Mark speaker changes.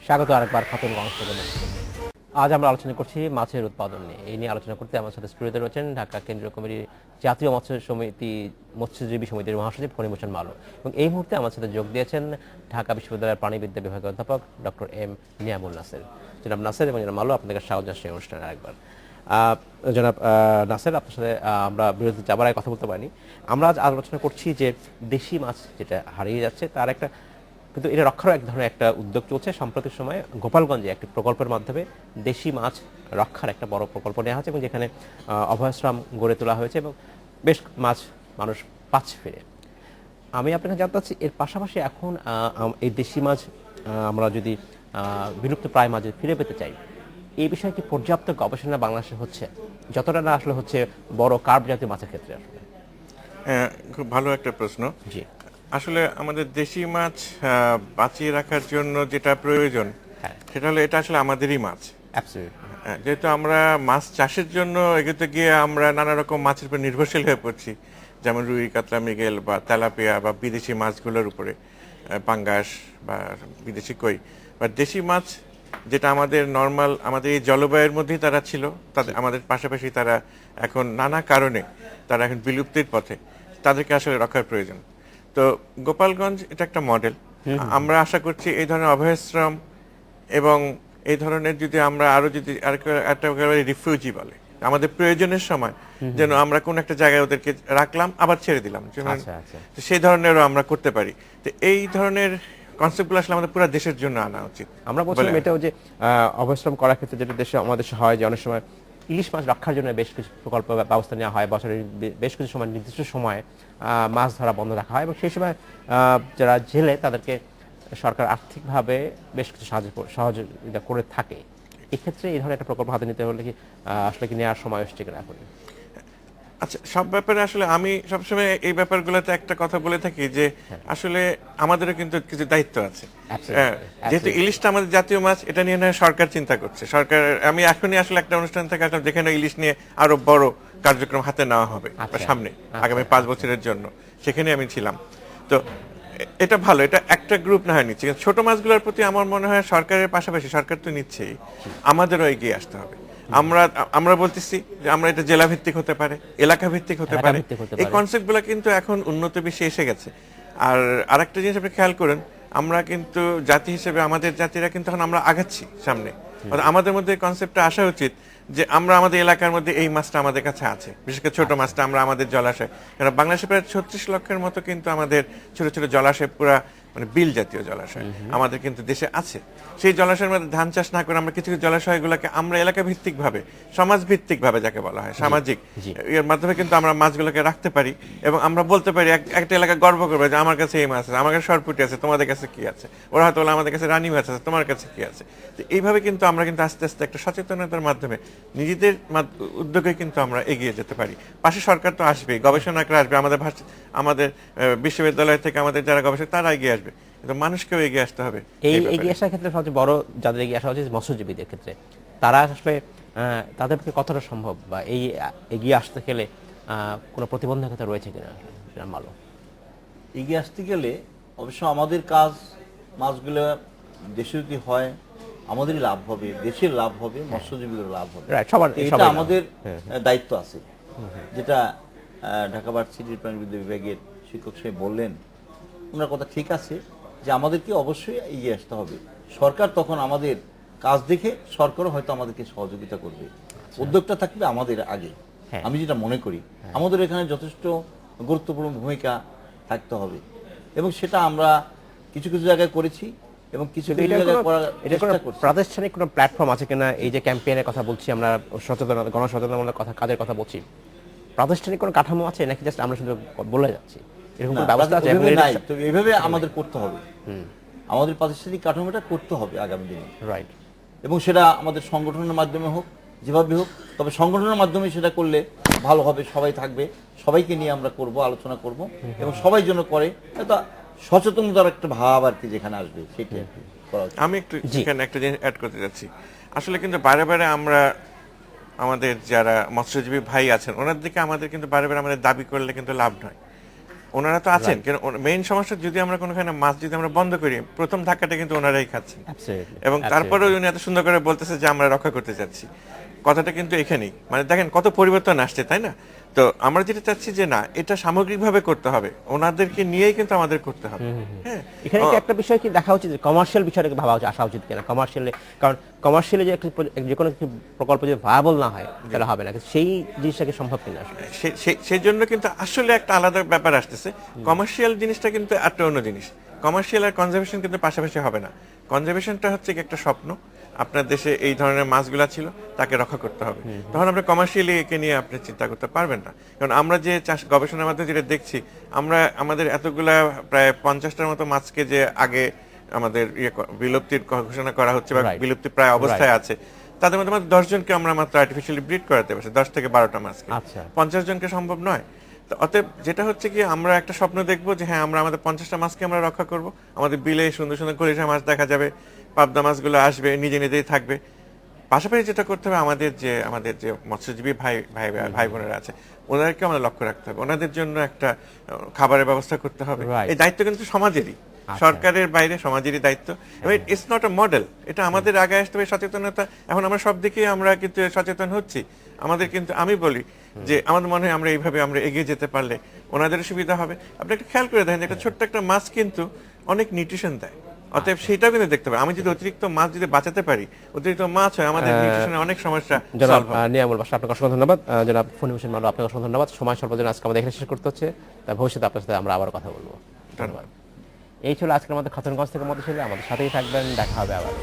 Speaker 1: স্বাগত আরেকবার খাতুনগঞ্জ থেকে। আজ আমরা আলোচনা করছি মাছের উৎপাদন নিয়ে। এই নিয়ে আলোচনা করতে আমার সাথে স্টুডিওতে রয়েছেন ঢাকা কেন্দ্রীয় কমিটির জাতীয় মৎস্যজীবী সমিতির মহাসচিব ফণীভূষণ মালু, এবং এই মুহূর্তে আমার সাথে যোগ দিয়েছেন ঢাকা বিশ্ববিদ্যালয়ের প্রাণীবিদ্যা বিভাগের অধ্যাপক ডক্টর এম নিয়ামুল নাসের। জনাব নাসের এবং জনাব মালু, আপনাদের স্বাগত জানাচ্ছি অনুষ্ঠানে আরেকবার। জনাব নাসের, আপনার সাথে আমরা বিরতি যাবার আগে কথা বলতে পারিনি। আমরা আজ আলোচনা করছি যে দেশি মাছ যেটা হারিয়ে যাচ্ছে তার একটা, কিন্তু এটা রক্ষারও এক ধরনের একটা উদ্যোগ চলছে। সাম্প্রতিক সময়ে গোপালগঞ্জে একটি প্রকল্পের মাধ্যমে দেশি মাছ রক্ষার একটা বড় প্রকল্প নেওয়া হয়েছে, এবং যেখানে অভয়াশ্রম গড়ে তোলা হয়েছে এবং বেশ মাছ মানুষ পাচ্ছে ফিরে। আমি আপনাকে জানতে চাচ্ছি, এর পাশাপাশি এখন এই দেশি মাছ আমরা যদি বিলুপ্ত প্রায় মাছ ফিরে পেতে চাই, এই বিষয়ে কি পর্যাপ্ত গবেষণা বাংলাদেশে হচ্ছে, যতটা না আসলে হচ্ছে বড় কার্প জাতীয় মাছের ক্ষেত্রে? আসলে
Speaker 2: খুব ভালো একটা প্রশ্ন।
Speaker 1: জি,
Speaker 2: আসলে আমাদের দেশি মাছ বাঁচিয়ে রাখার জন্য যেটা প্রয়োজন সেটা হলো এটা আসলে আমাদেরই মাছ। যেহেতু আমরা মাছ চাষের জন্য এগোতে গিয়ে আমরা নানা রকম মাছের উপর নির্ভরশীল হয়ে পড়ছি, যেমন রুই, কাতলা, মৃগেল বা তেলাপিয়া বা বিদেশি মাছগুলোর উপরে, পাঙ্গাস বা বিদেশি কই। বা দেশি মাছ যেটা আমাদের নর্মাল আমাদের এই জলবায়ুর মধ্যেই তারা ছিল, তাদের আমাদের পাশাপাশি তারা এখন নানা কারণে তারা এখন বিলুপ্তির পথে, তাদেরকে আসলে রক্ষার প্রয়োজন। তো গোপালগঞ্জ এটা একটা মডেল। আমরা আশা করছি এই ধরনের অভয়াশ্রম এবং এই ধরনের যদি আমরা আরো যদি একটা রিফিউজি বলে, আমাদের প্রয়োজনের সময় যেন আমরা কোন একটা জায়গায় ওদেরকে রাখলাম আবার ছেড়ে দিলাম, সেই ধরনেরও আমরা করতে পারি। তো এই ধরনের কনসেপ্টগুলো আসলে আমাদের পুরো দেশের জন্য আনা উচিত।
Speaker 1: আমরা বলছিলাম এটাও যে অভয়াশ্রম করার ক্ষেত্রে যেটা দেশে আমাদের হয় যে অনেক সময় ইলিশ মাছ রক্ষার জন্য বেশ কিছু প্রকল্প ব্যবস্থা নেওয়া হয়, বছরের বেশ কিছু সময় নির্দিষ্ট সময়ে মাছ ধরা বন্ধ রাখা হয়, এবং সেই সময় যারা জেলে তাদেরকে সরকার আর্থিকভাবে বেশ কিছু সহযোগিতা করে থাকে। এক্ষেত্রে এই ধরনের একটা প্রকল্প হাতে নিতে হলে কি আসলে কি নেওয়ার সময় এসছে কিনা এখন?
Speaker 2: আচ্ছা, সব ব্যাপারে আসলে আমি সবসময় এই ব্যাপারগুলোতে একটা কথা বলে থাকি যে আসলে আমাদেরও কিন্তু কিছু দায়িত্ব আছে। যেহেতু ইলিশটা আমাদের জাতীয় মাছ, এটা নিয়ে নয় সরকার চিন্তা করছে। সরকার, আমি এখনই আসলে একটা অনুষ্ঠান থেকে আসলাম যেখানে ইলিশ নিয়ে আরো বড় কার্যক্রম হাতে নেওয়া হবে সামনে আগামী 5 বছরের জন্য, সেখানে আমি ছিলাম। তো এটা ভালো, এটা একটা গ্রুপ না হয় নিচ্ছে। ছোট মাছগুলোর প্রতি আমার মনে হয় সরকারের পাশাপাশি, সরকার তো নিচ্ছেই, আমাদেরও এগিয়ে আসতে হবে। আমরা বলতেছি যে আমরা এটা জেলা ভিত্তিক হতে পারে, এলাকা ভিত্তিক হতে পারে, এই কনসেপ্টগুলো কিন্তু এখন উন্নত বিশ্বে এসে গেছে। আর আরেকটা জিনিস আপনি খেয়াল করেন, আমরা কিন্তু জাতি হিসেবে আমাদের জাতিরা কিন্তু এখন আমরা আগাচ্ছি সামনে। আমাদের মধ্যে কনসেপ্টটা আসা উচিত যে আমরা আমাদের এলাকার মধ্যে এই মাছটা আমাদের কাছে আছে, বিশেষ করে ছোট মাছটা আমরা আমাদের জলাশয়, কারণ বাংলাদেশে প্রায় 36 লক্ষের মতো কিন্তু আমাদের ছোট ছোট জলাশয়, পুরা মানে বিল জাতীয় জলাশয় আমাদের কিন্তু দেশে আছে। সেই জলাশয়ের মধ্যে ধান চাষ না করে আমরা কিছু কিছু জলাশয়গুলোকে আমরা এলাকা ভিত্তিক ভাবে, সমাজ ভিত্তিক ভাবে যাকে বলা হয় সামাজিক, এর মাধ্যমে কিন্তু আমরা মাছগুলোকে রাখতে পারি এবং আমরা বলতে পারি একটা এলাকা গর্ব করবে যে আমার কাছে এই মাছ আছে, আমার কাছে সরপুটি আছে, তোমাদের কাছে কি আছে, ওরা হয়তো বলে আমাদের কাছে রানী মাছ আছে, তোমার কাছে কি আছে। তো এইভাবে কিন্তু আমরা কিন্তু আস্তে আস্তে একটা সচেতনতার মাধ্যমে নিজেদের উদ্যোগে কিন্তু আমরা এগিয়ে যেতে পারি। পাশে সরকার তো আসবেই, গবেষণাকাররা আসবে, আমাদের বিশ্ববিদ্যালয় থেকে আমাদের যারা গবেষক তারা এগিয়ে আসবে, কিন্তু মানুষকেও এগিয়ে আসতে হবে।
Speaker 1: এই এগিয়ে আসার ক্ষেত্রে সবচেয়ে বড় যাদের এগিয়ে আসা উচিত মৎস্যজীবীদের ক্ষেত্রে। তারা আসলে তাদের পক্ষে কতটা সম্ভব, বা এই এগিয়ে আসতে গেলে কোনো প্রতিবন্ধকতা রয়েছে কিনা? ভালো
Speaker 3: এগিয়ে আসতে গেলে অবশ্য আমাদের কাজ, মাছগুলো দেশে যদি হয় আমাদেরই লাভ হবে, দেশের লাভ হবে, মৎস্যজীবীদের লাভ হবে, এটা আমাদের দায়িত্ব আছে। যেটা ঢাকা ভার্সিটির প্রাণীবিদ্যা বিভাগের শিক্ষক সাহেব বললেন, ওনার কথা ঠিক আছে যে আমাদেরকে অবশ্যই এগিয়ে আসতে হবে। সরকার তখন আমাদের কাজ দেখে সরকারও হয়তো আমাদেরকে সহযোগিতা করবে, উদ্যোগটা থাকবে আমাদের আগে। আমি যেটা মনে করি আমাদের এখানে যথেষ্ট গুরুত্বপূর্ণ ভূমিকা থাকতে হবে, এবং সেটা আমরা কিছু কিছু জায়গায় করেছি এবং কিছু কিছু জায়গায় করার চেষ্টা করছি।
Speaker 1: প্রাতিষ্ঠানিক কোনো প্ল্যাটফর্ম আছে কিনা? এই যে ক্যাম্পেইনের কথা বলছি আমরা, সচেতনতা, গণসচেতনতামূলক কাজের কথা বলছি, প্রাতিষ্ঠানিক কোনো কাঠামো আছে নাকি জাস্ট আমরা শুধু বলে যাচ্ছি? এরকম কোনো ব্যবস্থা আছে?
Speaker 3: নাই, তো এইভাবে আমাদের করতে হবে, আমাদের প্রাতিষ্ঠানিক কাঠামোটা করতে হবে আগামী দিনে, রাইট। এবং সেটা আমাদের সংগঠনের মাধ্যমে হোক, যেভাবে হোক, তবে সংগঠনের মাধ্যমে সেটা করলে ভালো হবে, সবাই থাকবে, সবাইকে নিয়ে আমরা করব, আলোচনা করব, এবং সবাই যেন করে, এটা সচেতনতার একটা ভাব আর কি যেখানে আসবে সেটাই। করা উচিত।
Speaker 2: আমি একটু এখানে একটা জিনিস অ্যাড করতে যাচ্ছি। আসলে কিন্তু বারে বারে আমরা আমাদের যারা মৎস্যজীবী ভাই আছেন ওনার দিকে আমাদের কিন্তু বারে বারে আমাদের দাবি করলে কিন্তু লাভ নয়। ওনারা তো আছেন, কিন্তু মেইন সমস্যা যদি আমরা কোনোখানে মাছ যদি আমরা বন্ধ করি, প্রথম ধাক্কাটা কিন্তু ওনারাই খাচ্ছেন। এবং তারপরেও উনি এত সুন্দর করে বলতেছে যে আমরা রক্ষা করতে চাচ্ছি, কথাটা কিন্তু এখানেই, মানে দেখেন কত পরিবর্তন আসছে, তাই না? তো আমরা যেটা চাচ্ছি যে না, এটা সামগ্রিকভাবে করতে হবে, ওনাদেরকে নিয়েই কিন্তু আমাদের করতে হবে। হ্যাঁ,
Speaker 1: এখানে কি একটা বিষয় কি দেখা উচিত, কমার্শিয়াল বিষয়টাকে ভাবা উচিত, আসা উচিত কিনা কমার্শিয়ালে, কারণ কমার্শিয়ালি যে যে কোনো কিছু প্রকল্প যদি ভায়াবল না হয় তাহলে হবে না, সেই জিনিসটাকে সম্ভব কিনা আসলে।
Speaker 2: সেই জন্য কিন্তু আসলে একটা আলাদা ব্যাপার আসতেছে। কমার্শিয়াল জিনিসটা কিন্তু একটা অন্য জিনিস। কমার্শিয়াল আর কনজারভেশন কিন্তু পাশাপাশি হবে না। কনজারভেশনটা হচ্ছে কি একটা স্বপ্ন, আপনার দেশে এই ধরনের মাছগুলা ছিল, তাকে রক্ষা করতে হবে। তখন আপনি কমার্শিয়ালি একে নিয়ে আপনি চিন্তা করতে পারবেন না। কারণ আমরা যে চাষ গবেষণার মাধ্যমে যেটা দেখছি, আমরা আমাদের এতগুলা প্রায় 50টার মতো মাছকে যে আগে আমাদের বিলুপ্তির ঘোষণা করা হচ্ছে বা বিলুপ্তি প্রায় অবস্থায় আছে, তাদের মধ্যে মাত্র 10 জনকে আমরা মাত্র আর্টিফিশিয়ালি ব্রিড করাতে পারছি, 10 থেকে 12টা মাছকে। 50 জনকে সম্ভব নয়। তো অতএব যেটা হচ্ছে কি, আমরা একটা স্বপ্ন দেখবো যে হ্যাঁ আমরা আমাদের 50টা মাছকে আমরা রক্ষা করব, আমাদের বিলে সুন্দর সুন্দর গলিশা মাছ দেখা যাবে, পাবদা মাছগুলো আসবে, নিজে নিজেই থাকবে। পাশাপাশি যেটা করতে হবে, আমাদের যে মৎস্যজীবী ভাই বোনেরা আছে, ওনাদেরকে আমাদের লক্ষ্য রাখতে হবে, ওনাদের জন্য একটা খাবারের ব্যবস্থা করতে হবে। এই দায়িত্ব কিন্তু সমাজেরই, সরকারের বাইরে সমাজেরই দায়িত্ব। ইটস নট আ মডেল, এটা আমাদের আগে আসতে হবে সচেতনতা। এখন আমরা সব দিকে আমরা কিন্তু সচেতন হচ্ছি। আমাদের কিন্তু আমি বলি যে আমাদের মনে হয় আমরা এইভাবে আমরা এগিয়ে যেতে পারলে ওনাদের সুবিধা হবে। আপনি একটা খেয়াল করে দেখেন, একটা ছোট্ট একটা মাছ কিন্তু অনেক নিউট্রিশন দেয়, অতএব সেটাও কিন্তু দেখতে হবে। আমি যদি অতিরিক্ত মাছ যদি বাঁচাতে পারি, অতিরিক্ত মাছ হয়, আমাদের নিউট্রিশনে অনেক সমস্যা সলভ হবে।
Speaker 1: নিয়ামুল বাসা, আপনাকে অসংখ্য ধন্যবাদ। জনাব ফণী হোসেন মারু, আপনাকে অসংখ্য ধন্যবাদ। সময় স্বল্প জন্য আজকে আমাদের এখানে শেষ করতে হচ্ছে, তাই ভবিষ্যতে আপনার সাথে আমরা আবার কথা বলবো। ধন্যবাদ। এই ছিল আজকের আমাদের খাতুনগঞ্জ থেকে মতিঝিলে, আমাদের সাথেই থাকবেন, দেখা হবে আবার।